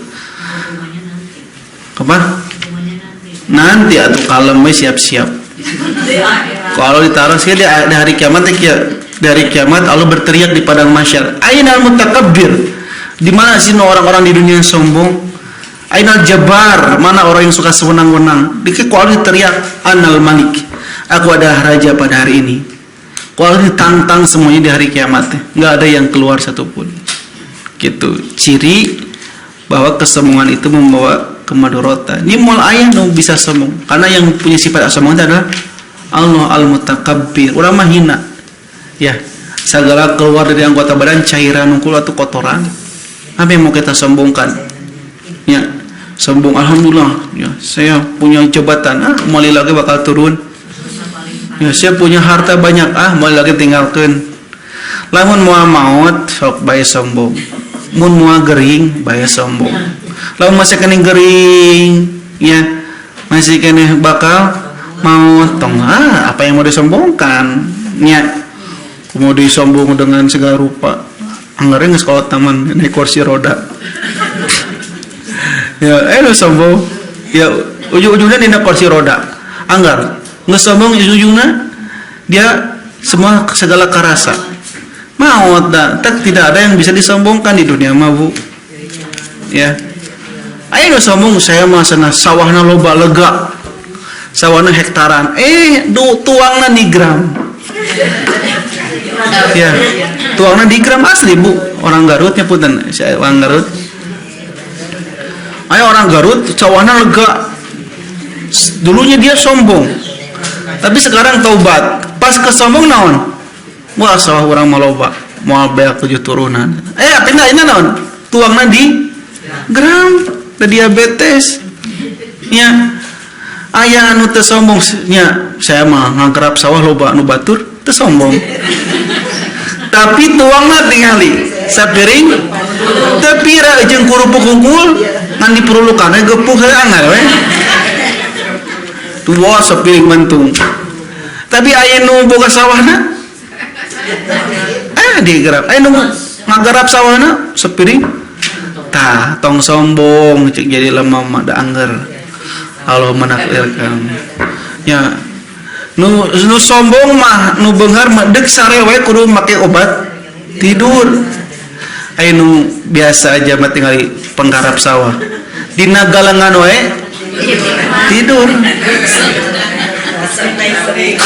Apa? Nanti atuh kalem we siap-siap. Kalau ditaruh sih di hari kiamat dari kiamat Allah berteriak di padang mahsyar, ainal mutakabbir, di mana sih orang-orang di dunia yang sombong? Ainal jabar, mana orang yang suka sewenang-wenang? Kalau diteriak anal malik, aku adalah raja pada hari ini. Kalau ditantang semuanya di hari kiamat, nggak ada yang keluar satupun. Gitu ciri bahwa kesombongan itu membawa kemadorotan. Ini moal aya nu bisa sombong. Karena yang punya sifat sombong itu adalah Allah al-mutakabbir. Urang mah hina. Ya, segala keluar dari anggota badan cairan nungkul atau kotoran. Apa yang mau kita sombongkan? Ya, sombong alhamdulillah. Ya, saya punya jabatan. Mulai lagi bakal turun. Ya, saya punya harta banyak. Mulai lagi tinggalkan. Lamun moal maut sok bae sombong. Mun moal gering bae sombong. Lamun masih kena gering, ya masih kena bakal maut tong apa yang mau disombongkan? Ya, mau disombong dengan segala rupa. Anggaran sekolah taman naik kursi roda. Ya, sombong. Ya, ujung-ujungnya dina kursi roda. Anggar, ngesombong ujung-ujungnya dia semua segala karasa. Maut dah, tidak ada yang bisa disombongkan di dunia mah, Bu. Ya. Ayo sombong saya mah sana sawahna loba lega. Sawahna hektaran. Tuangna di gram. Ya. Tuangna di gram asli, Bu. Orang Garutnya punten, saya orang Garut. Ayo orang Garut sawahna lega. Dulunya dia sombong. Tapi sekarang taubat. Pas kesombong naon? Wah, sawah orang maloba, mau beak 7 turunan. Akhirnya ini naon? Tuangna di gram, ada diabetes. Ya, aya anu teu sombong nya, saya mah ngagrap sawah loba anu batur, teu sombong. Tapi tuangna tingali sapiring teu pira jeung kurupuk hungkul ngan diperlukan geupuh heangan we. Tuwa sapiring mentung. Tapi aya nu boga sawahna digarap. Nu ngagarap sawahna sepiring tah tong sombong cek jadi lemah mada angger. Allah menakdirkan. Ya, nu sombong mah nu beunghar deuk sare wae kudu make obat tidur. Nu biasa aja mah tinggal penggarap sawah. Dina galengan wae tidur.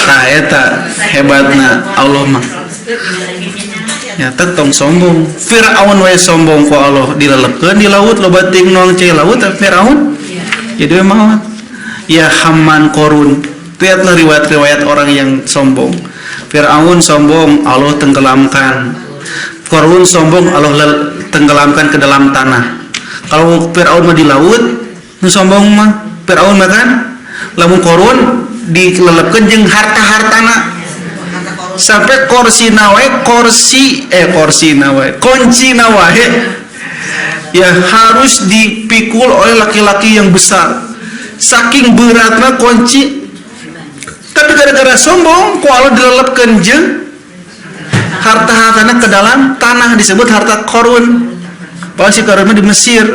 Nah, eta hebatna Allah mah. Ya tong sombong. Firaun wae sombong ku Allah dilelepkeun di laut loba ting nuang cai laut Firaun. Jadi maut. Ya Haman Korun. Lihatlah riwayat-riwayat orang yang sombong. Firaun sombong, Allah tenggelamkan. Korun sombong, Allah tenggelamkan ke dalam tanah. Kalau Firaun mah di laut, nu sombong mah Firaun mah kan lamun Korun dilelepkeun jeung harta-hartana. Sampai kunci nawae ya harus dipikul oleh laki-laki yang besar saking beratnya kunci. Tapi gara-gara sombong ku Allah dilelepkeun jeung harta-hartana ke dalam tanah disebut harta Korun. Padahal si Korun di Mesir,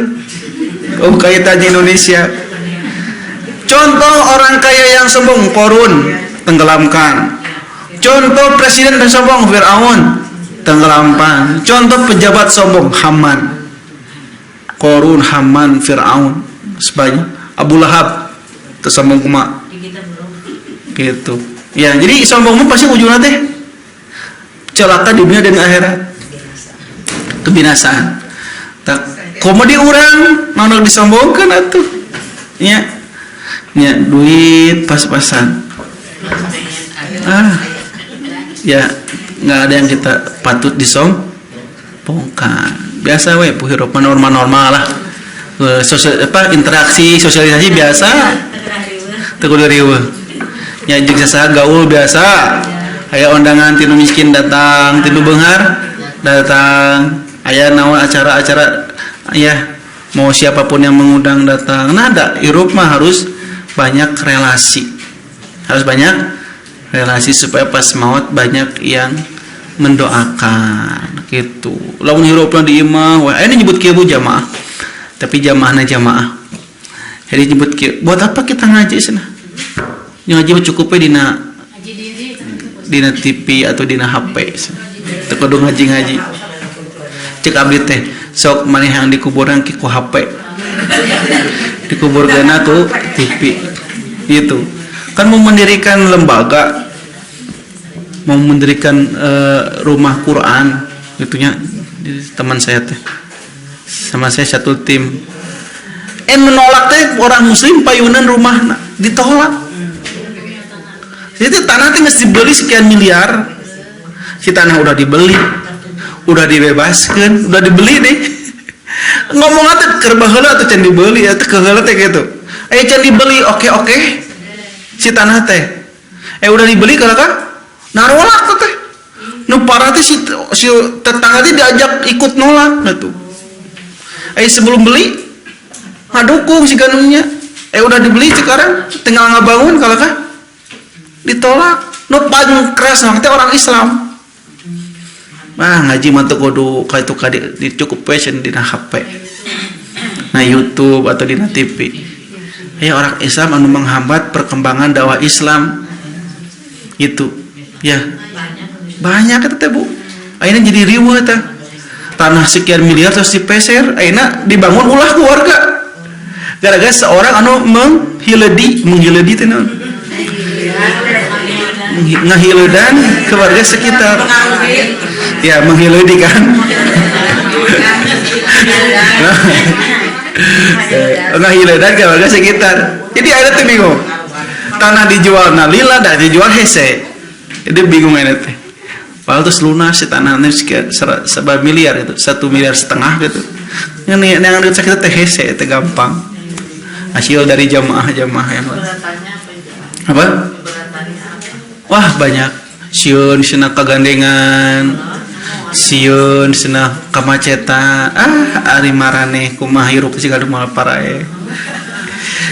kaitan di Indonesia. Contoh orang kaya yang sombong Korun tenggelamkan. Contoh presiden dan sombong Firaun tenggelamkan. Contoh pejabat sombong Haman, Korun, Haman, Firaun, sebanyak Abu Lahab tersombong kuma. Gitu. Ya, jadi sombongmu pasti ujungnya teh celaka di dunia dan akhirat. Kebinasaan. Tak komedi orang naon disombongkeun atuh. Nya. Nya duit pas-pasan. Ya nggak ada yang kita patut disombongkan. Biasa we hirup normal lah. Interaksi sosialisasi biasa. Teu kudu riweuh. Nya jeung sasaha gaul biasa. Aya undangan tinu miskin datang, tinu beunghar datang. Aya naon acara-acara ya mau siapapun yang mengundang datang. Nah, ada hirup mah harus banyak relasi. Harus banyak relasi supaya pas maut banyak yang mendoakan gitu. Lamun hirupna di imah, wah ini nyebut kieu Bu jamaah. Tapi jamaahna jamaah. Jadi nyebut kieu, buat apa kita ngaji cenah? Ngaji cukup we dina TV atau dina HP. Teu kudu ngaji-ngaji. Cek abdi teh, sok maneh yang dikuburan ku HP. Dikuburkeunna ku TV. Gitu. Kan mau mendirikan lembaga, mau mendirikan rumah Quran, gitunya teman saya teh, sama saya satu tim. menolak teh orang muslim payunan rumahna ditolak. Jadi tanah teh geus dibeli sekian miliar. Si tanah udah dibeli, udah dibebaskan, udah dibeli deh. Ngomong atuh keur baheula atuh can dibeli atuh keheula teh kitu. Can dibeli oke. Si tanah teh. Udah dibeli kalaka narolak teh. Nu parah teh si tetangga teh diajak ikut nolak atuh. Sebelum beli ngadukung si ganungnya. Udah dibeli sekarang tinggal ngabangun kalaka ditolak. Nu paling keras mah teh orang Islam. Ngaji mantuk kudu kaitu dicukup passion dina HP. Nah YouTube atau dina TV. Orang Islam anu menghambat perkembangan dakwah Islam. Itu. Ya. Banyak eta teh Bu. Ayeuna jadi riweuh teh. Tanah sekian miliar terus dipeser, ayeuna dibangun ulah keluarga. Gara-gara seorang anu menghiledi teh naon? Ngahiledan keluarga sekitar. Ya, menghiledi kan. Ngahiledan keluarga sekitar. Jadi ayeuna teh bingung. Tanah dijual lila, dah dijual hese. Jadi bingung ayeuna teh. Padahal terus lunas si tanahnya sekian seberapa miliar gitu, 1,5 miliar gitu. Yang sakit teh hese teh gampang. Hasil dari jamaah yang lain. Apa? Wah banyak. Sieun cenah kagandengan. Sieun cenah kamacetan. Ari maraneh kumaha hirup si gaduh moal parae.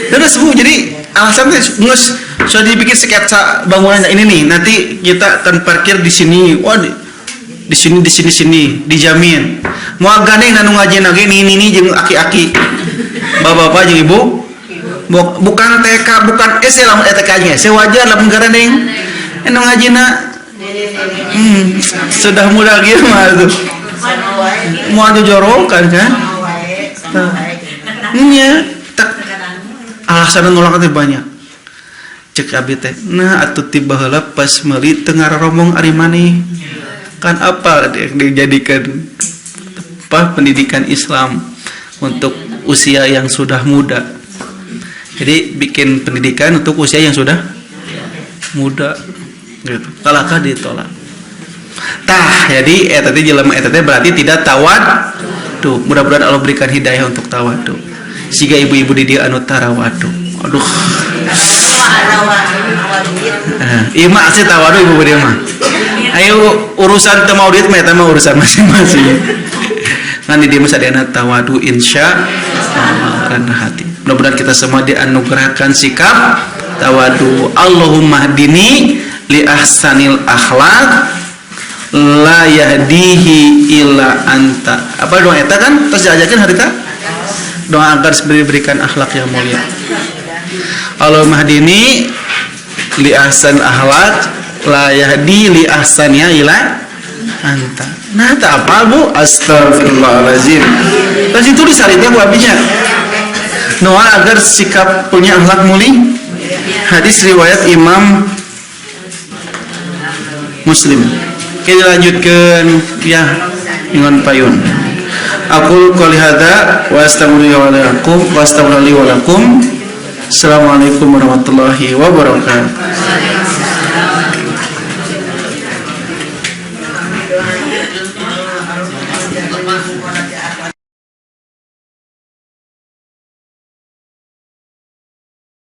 Terus Bu, jadi alasan teh geus sudah dibikin sketsa bangunan ini nih. Nanti kita akan parkir di sini. Wah, di sini dijamin. Moal gandeng anu ngajieun ge ini jeung aki-aki. Bapak-bapak jeung ibu. Bukan TK, bukan SD lamun TK-nya. Sewajar lamun gandeng. Anu ngajina sudah muda gitu mah tuh. Mau jorokan kan? Nya alasan nolak teh banyak. Cek abi teh. Nah atuh tiba heula pas meuli teu ngararomong ari maneh. Kan apa dijadikan pendidikan Islam untuk usia yang sudah muda. Jadi bikin pendidikan untuk usia yang sudah muda gitu. Kalakah ditolak. Tah, jadi tadi jelema eta teh berarti tidak tawadu. Mudah-mudahan Allah berikan hidayah untuk tawadu. Siga ibu-ibu di dieu anu tarawadu. Aduh. Ieu mah asli tawadu ibu dia mah. Ayo urusan teu maulid mah eta mah urusan masing-masing. Ngan di dieu mah sadayana tawadu insyaallah rendah hati. Mudah-mudahan kita semua dianugerahkan sikap tawadu. Allahumma hdini li ahsanil akhlaq la yahdihi illa anta. Apa doa eta kan? Terus diajakin harita doa agar diberikan akhlak yang mulia. Allahumma hdini li ahsanil akhlaq la yahdi li ahsaniha illa anta. Nah, tak apa Bu? Astagfirullahalazim. Terus itu disaritnya Bu abinya. Doa agar sikap punya akhlak mulia. Hadis riwayat Imam Muslim. Kita lanjutkan ya dengan payun. Aku qouli hadza wa astaghfirullahi wa lakum. Assalamualaikum warahmatullahi wabarakatuh.